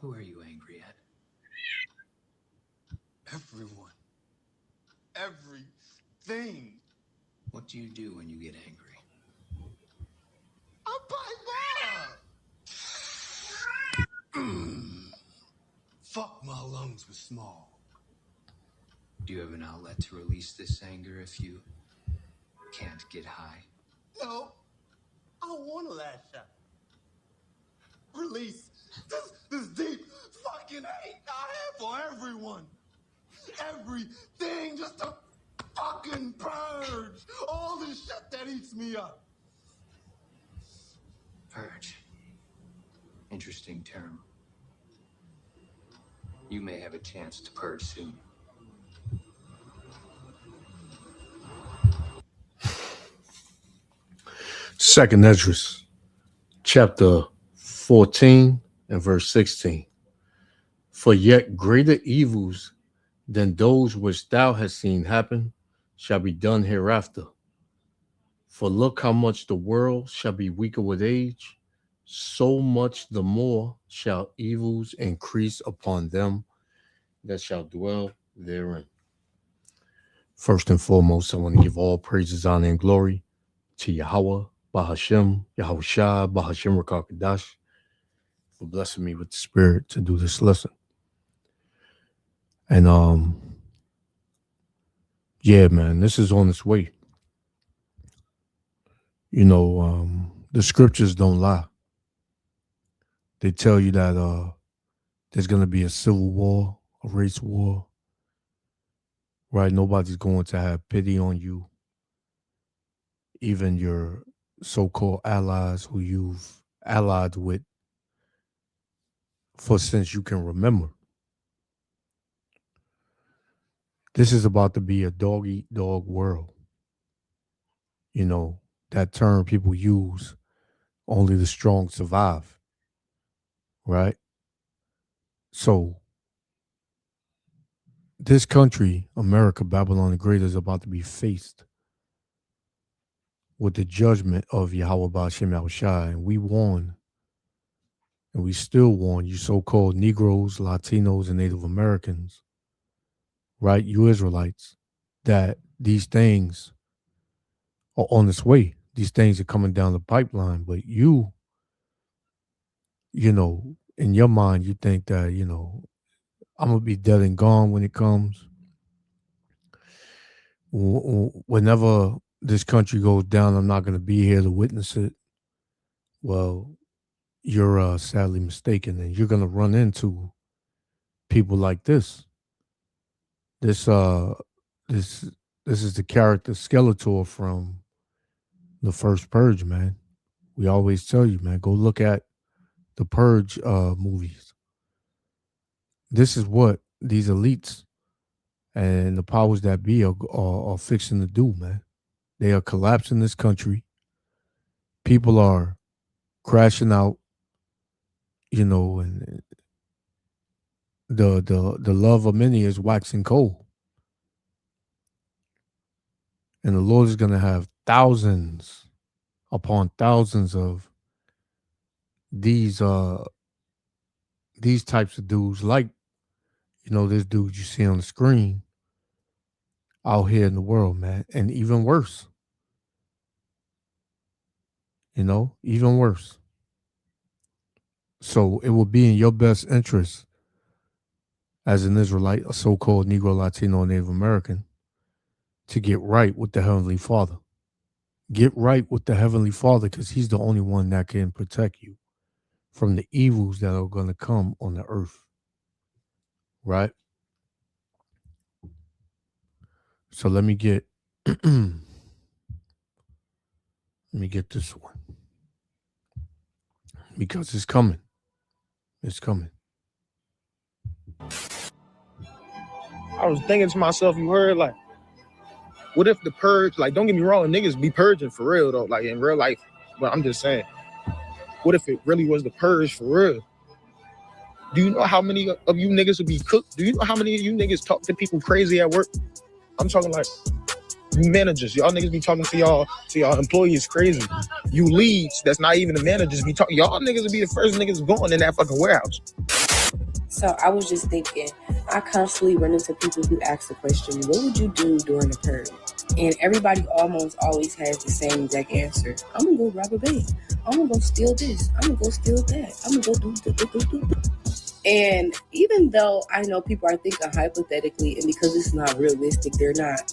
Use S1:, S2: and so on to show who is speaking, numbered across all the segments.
S1: Who are you angry at?
S2: Everyone. Everything.
S1: What do you do when you get angry?
S2: I bite my. Fuck, my lungs were small.
S1: Do you have an outlet to release this anger if you can't get high?
S2: No, I don't want to lash out. Release this deep fucking hate I have for everyone. Everything, just to fucking purge all the shit that eats me up.
S1: Purge. Interesting term. You may have a chance to purge soon.
S3: Second Esdras, chapter 14 and verse 16. For yet greater evils than those which thou hast seen happen shall be done hereafter. For look how much the world shall be weaker with age, so much the more shall evils increase upon them that shall dwell therein. First and foremost, I want to give all praises, honor, and glory to Yahweh, Bahashem, Yahushua, Bahashem Rakakadash, for blessing me with the spirit to do this lesson. And yeah, man, this is on its way. You know, the scriptures don't lie. They tell you that there's gonna be a civil war, a race war. Right? Nobody's going to have pity on you. Even your so-called allies who you've allied with for since you can remember. This is about to be a dog-eat-dog world. You know, that term people use, only the strong survive. Right? So, this country, America, Babylon the Great, is about to be faced with the judgment of Yahweh Ba'ashem Yahushai. And we warn, and we still warn you so-called Negroes, Latinos, and Native Americans, right, you Israelites, that these things are on its way. These things are coming down the pipeline. But you know, in your mind, you think that, you know, I'm going to be dead and gone when it comes. Whenever this country goes down, I'm not going to be here to witness it. Well, you're sadly mistaken, and you're going to run into people like this. This is the character Skeletor from the first Purge, man. We always tell you, man, go look at the Purge movies. This is what these elites and the powers that be are fixing to do, man. They are collapsing this country. People are crashing out, you know, and the love of many is waxing cold. And the Lord is going to have thousands upon thousands of these types of dudes, like, you know, this dude you see on the screen out here in the world, man. And even worse. You know, even worse. So it will be in your best interest as an Israelite, a so-called Negro, Latino, Native American, to get right with the Heavenly Father. Get right with the Heavenly Father, because he's the only one that can protect you from the evils that are going to come on the earth. Right? So let me get this one, because it's coming. It's coming.
S4: I was thinking to myself, you heard, like, what if the purge, like, don't get me wrong, niggas be purging for real, though, like, in real life. But I'm just saying, what if it really was the purge for real? Do you know how many of you niggas would be cooked? Do you know how many of you niggas talk to people crazy at work? I'm talking like you managers. Y'all niggas be talking to y'all employees crazy. You leads, that's not even the managers, be talking. Y'all niggas would be the first niggas going in that fucking warehouse.
S5: So I was just thinking, I constantly run into people who ask the question, what would you do during a purge? And everybody almost always has the same exact answer. I'm gonna go rob a bank. I'm gonna go steal this. I'm gonna go steal that. I'm gonna go do. And even though I know people are thinking hypothetically, and because it's not realistic, they're not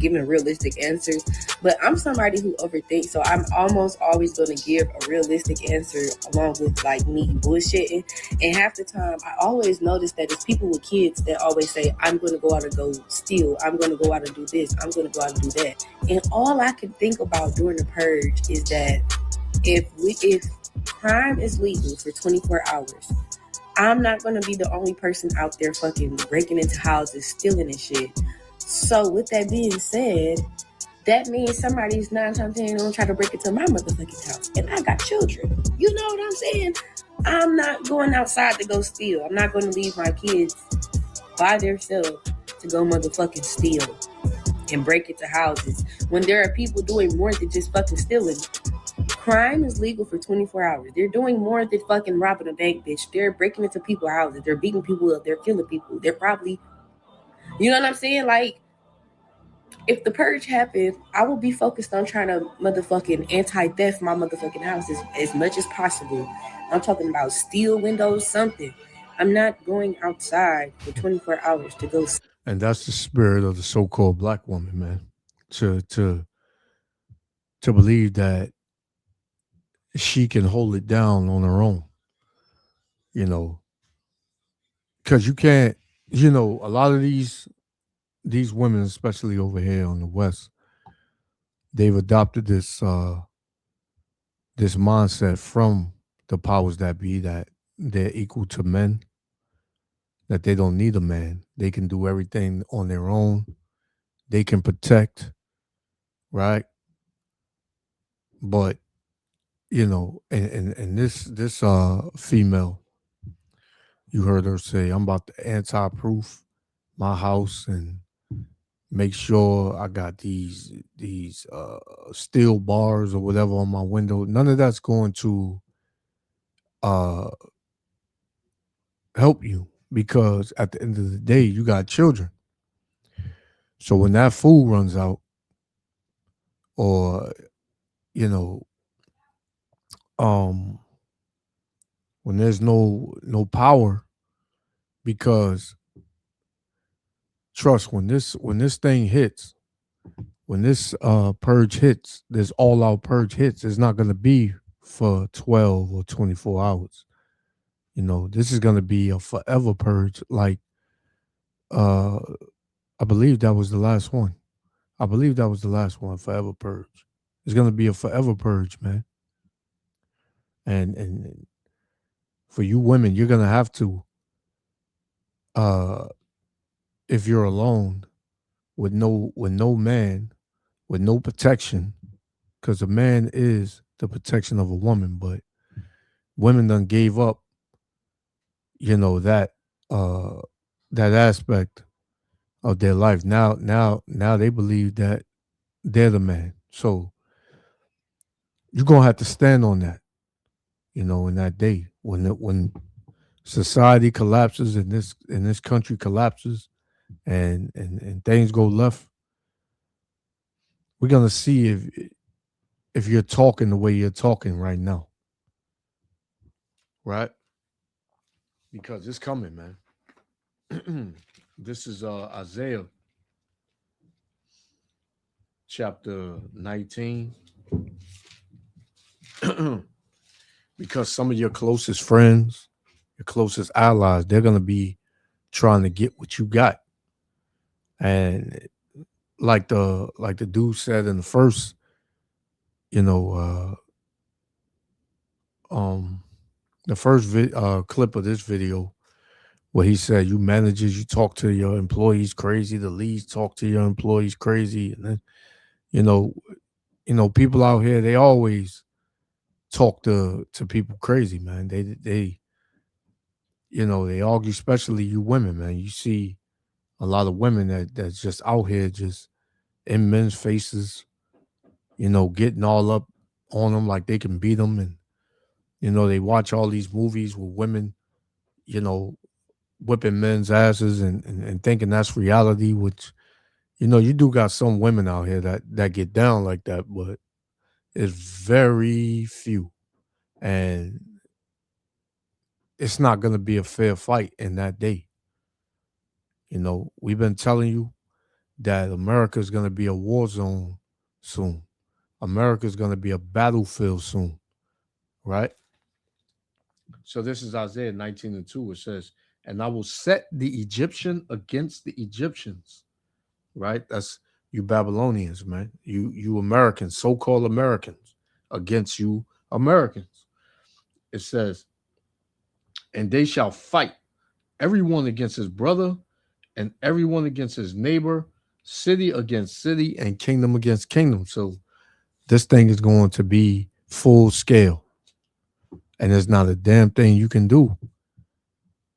S5: giving realistic answers. But I'm somebody who overthinks, so I'm almost always going to give a realistic answer along with like me bullshitting. And half the time, I always notice that it's people with kids that always say, "I'm going to go out and go steal. I'm going to go out and do this. I'm going to go out and do that." And all I can think about during the purge is that if crime is legal for 24 hours, I'm not going to be the only person out there fucking breaking into houses, stealing and shit. So with that being said, that means somebody's 9 times 10 gonna try to break into my motherfucking house. And I got children. You know what I'm saying? I'm not going outside to go steal. I'm not going to leave my kids by themselves to go motherfucking steal and break into houses when there are people doing more than just fucking stealing. Crime is legal for 24 hours. They're doing more than fucking robbing a bank, bitch. They're breaking into people's houses. They're beating people up. They're killing people. They're probably, you know what I'm saying? Like, if the purge happened, I will be focused on trying to motherfucking anti-theft my motherfucking house as much as possible. I'm talking about steal windows, something. I'm not going outside for 24 hours to go.
S3: And that's the spirit of the so-called black woman, man. To believe that she can hold it down on her own, you know, because you can't, a lot of these women, especially over here on the West, they've adopted this mindset from the powers that be that they're equal to men, that they don't need a man. They can do everything on their own. They can protect, right? But and this female, you heard her say, "I'm about to anti-proof my house and make sure I got these steel bars or whatever on my window." None of that's going to uh help you, because at the end of the day, you got children. So when that food runs out, or you know, um, when there's no power, because trust, when this thing hits, when this purge hits, this all out purge hits, it's not gonna be for 12 or 24 hours. This is gonna be a forever purge. Like uh I believe that was the last one. I believe that was the last one, forever purge. It's gonna be a forever purge, man. And for you women, you're gonna have to, uh if you're alone with no man, with no protection, because a man is the protection of a woman, but women done gave up, that uh that aspect of their life. Now they believe that they're the man. So you're gonna have to stand on that, in that day when society collapses and this country collapses, and things go left. We're gonna see if you're talking the way you're talking right now, right? Because it's coming, man. This is Isaiah chapter 19. Because some of your closest friends, your closest allies, they're gonna be trying to get what you got. And like the dude said in the first, you know, the first clip of this video, where he said, "You managers, you talk to your employees crazy. The leads talk to your employees crazy." And then, you know, people out here, they always talk to people crazy, man. They they argue, especially you women, man. You see a lot of women that's just out here, just in men's faces, getting all up on them like they can beat them. And they watch all these movies with women, you know whipping men's asses and thinking that's reality, which, you do got some women out here that get down like that, but it's very few. And it's not going to be a fair fight in that day. We've been telling you that America is going to be a war zone soon. America is going to be a battlefield soon, right? So this is Isaiah 19:2. It says, and I will set the Egyptian against the Egyptians, right? That's you Babylonians, man. You Americans, so-called Americans, against you Americans. It says, and they shall fight, everyone against his brother and everyone against his neighbor, city against city and kingdom against kingdom. So this thing is going to be full scale. And there's not a damn thing you can do,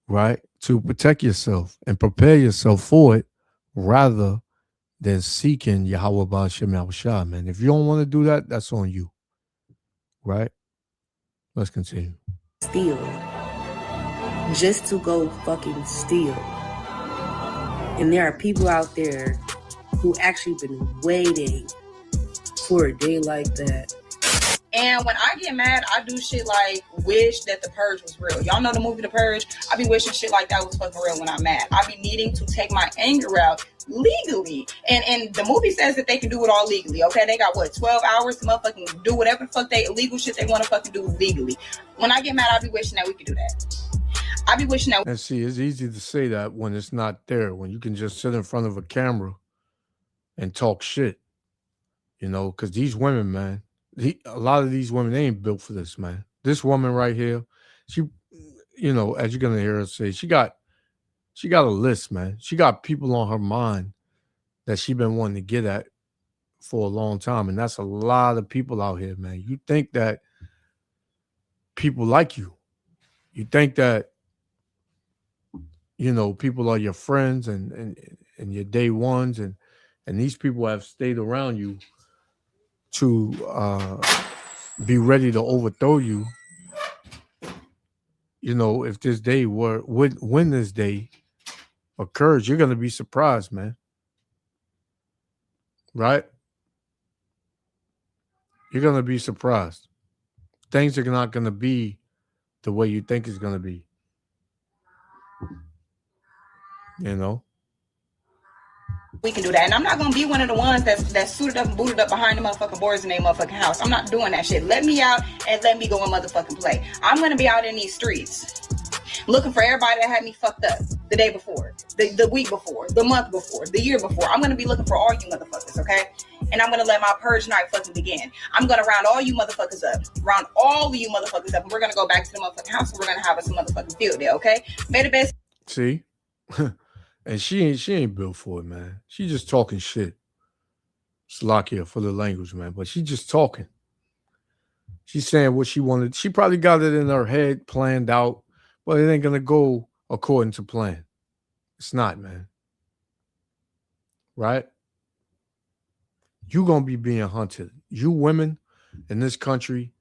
S3: right, to protect yourself and prepare yourself for it rather than seeking Yahweh Ba'ashem Yahushua, man. If you don't want to do that, that's on you, right? Let's continue.
S5: Steal. Just to go fucking steal. And there are people out there who actually been waiting for a day like that. And when I get mad, I do shit like wish that the Purge was real. Y'all know the movie The Purge? I be wishing shit like that was fucking real when I'm mad. I be needing to take my anger out legally. And the movie says that they can do it all legally, okay? They got, 12 hours to motherfucking do whatever the fuck they illegal shit they want to fucking do legally. When I get mad, I be wishing that we could do that. I be wishing that.
S3: And see, it's easy to say that when it's not there, when you can just sit in front of a camera and talk shit, because these women, man, a lot of these women, they ain't built for this, man. This woman right here, she, as you're gonna hear her say, she got a list, man. She got people on her mind that she been wanting to get at for a long time, and that's a lot of people out here, man. You think that people like you? You think that people are your friends and your day ones, and these people have stayed around you to be ready to overthrow you. If this day when this day occurs, you're gonna be surprised, man. Right? You're gonna be surprised. Things are not gonna be the way you think it's gonna be.
S5: We can do that. And I'm not going to be one of the ones that's suited up and booted up behind the motherfucking boards in their motherfucking house. I'm not doing that shit. Let me out and let me go and motherfucking play. I'm going to be out in these streets looking for everybody that had me fucked up the day before, the week before, the month before, the year before. I'm going to be looking for all you motherfuckers, okay? And I'm going to let my purge night fucking begin. I'm going to round all you motherfuckers up. Round all of you motherfuckers up. And we're going to go back to the motherfucking house and we're going to have us a motherfucking field day, okay? May the best.
S3: See? And she ain't built for it, man. She just talking shit. Slakia for the language, man. But she just talking. She's saying what she wanted. She probably got it in her head, planned out, but it ain't gonna go according to plan. It's not, man. Right? You gonna be being hunted. You women in this country,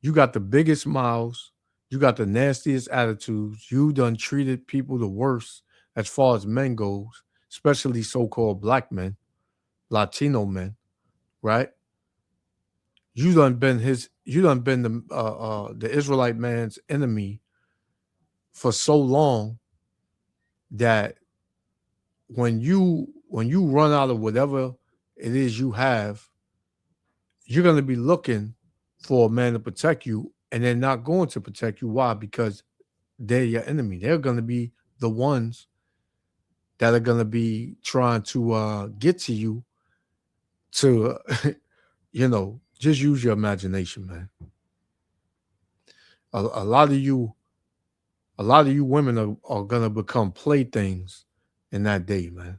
S3: you got the biggest mouths. You got the nastiest attitudes. You done treated people the worst as far as men goes, especially so-called black men, Latino men, right? You done been the Israelite man's enemy for so long that when you run out of whatever it is you have, you're gonna be looking for a man to protect you, and they're not going to protect you. Why? Because they're your enemy. They're gonna be the ones that are going to be trying to get to you to, just use your imagination, man. A lot of you women are going to become playthings in that day, man.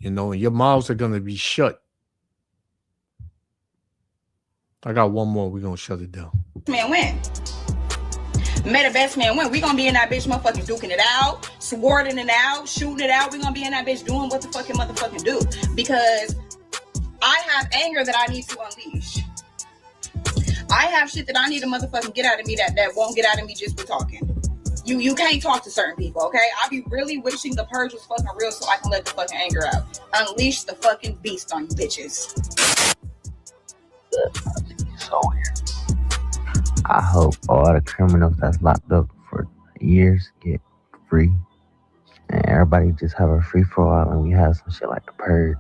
S3: And your mouths are going to be shut. I got one more. We're going to shut it down.
S5: Man, win. May the best man win. We gonna be in that bitch motherfucking duking it out, swording it out, shooting it out. We gonna be in that bitch doing what the fucking motherfucking do. Because I have anger that I need to unleash. I have shit that I need to motherfucking get out of me that won't get out of me just for talking.
S6: You can't talk to certain people, okay? I be really wishing the purge was fucking real so I can let the fucking anger out. Unleash the fucking beast on you bitches.
S7: So weird. I hope all the criminals that's locked up for years get free. And everybody just have a free-for-all and we have some shit like the purge.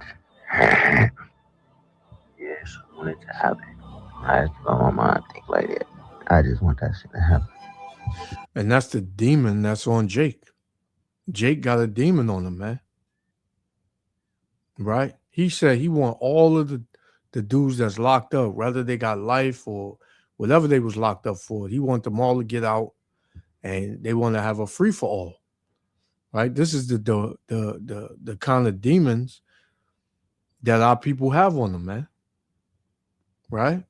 S7: Yes, I want it to happen. I just don't want my mind to think like that. I just want that shit to happen.
S3: And that's the demon that's on Jake. Jake got a demon on him, man. Right? He said he want all of the dudes that's locked up, whether they got life or whatever they was locked up for. He want them all to get out, and they want to have a free for all. Right? This is the kind of demons that our people have on them, man. Right?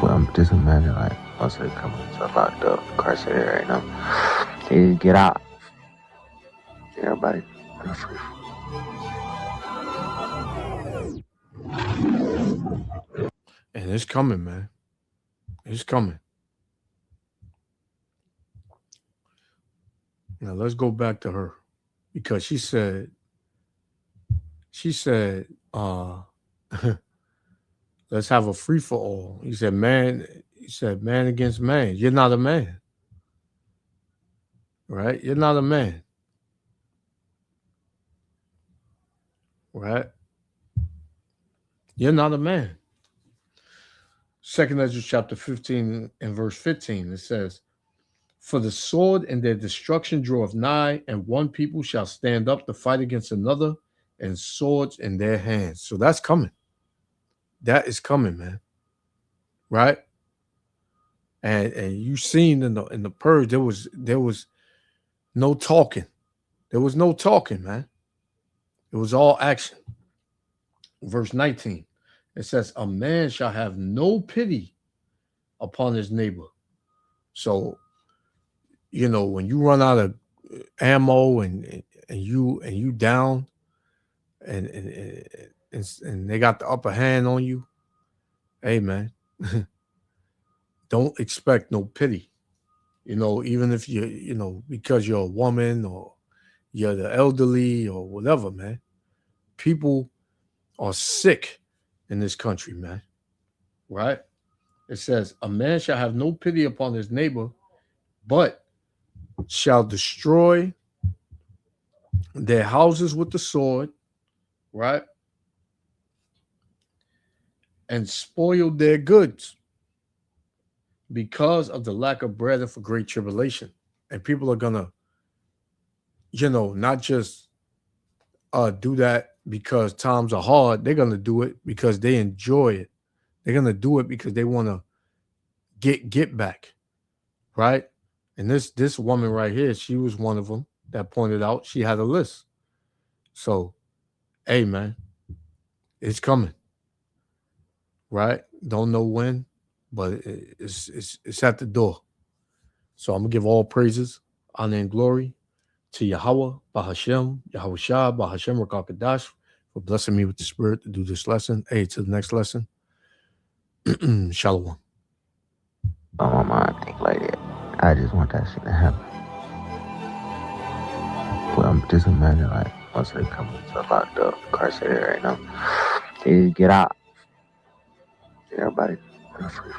S7: Well, just imagine like most of the criminals are locked up, incarcerated right now. They just get out. Everybody on a free.
S3: And it's coming, man. It's coming. Now let's go back to her, because she said, let's have a free for all. He said, man against man. You're not a man. Right? You're not a man. Right? You're not a man. 2 Ezra chapter 15 and verse 15, it says, for the sword and their destruction draweth nigh, and one people shall stand up to fight against another, and swords in their hands. So that's coming. That is coming, man. Right? And you seen in the purge, there was no talking. There was no talking, man. It was all action. Verse 19, it says, a man shall have no pity upon his neighbor. So, you know, when you run out of ammo and you down and they got the upper hand on you, hey, man, don't expect no pity. You know, even if you know, because you're a woman or you're the elderly or whatever, man. People are sick in this country, man. Right? It says, a man shall have no pity upon his neighbor, but shall destroy their houses with the sword, right? And spoil their goods because of the lack of bread and for great tribulation. And people are gonna, you know, not just do that because times are hard. They're gonna do it because they enjoy it. They're gonna do it because they want to get back, right? And this woman right here, she was one of them that pointed out she had a list. So, hey, man, it's coming, right? Don't know when, but it's at the door. So I'm gonna give all praises, honor, and glory to Yahweh, Bahashem, Yahweh Shah, Bahashem Rakakadash, for blessing me with the spirit to do this lesson. Hey, to the next lesson. Shalom.
S7: On my mind, think like that. I just want that shit to happen. Well, just imagine like most of the criminals are locked up, incarcerated right now. They just get out. Everybody on a free.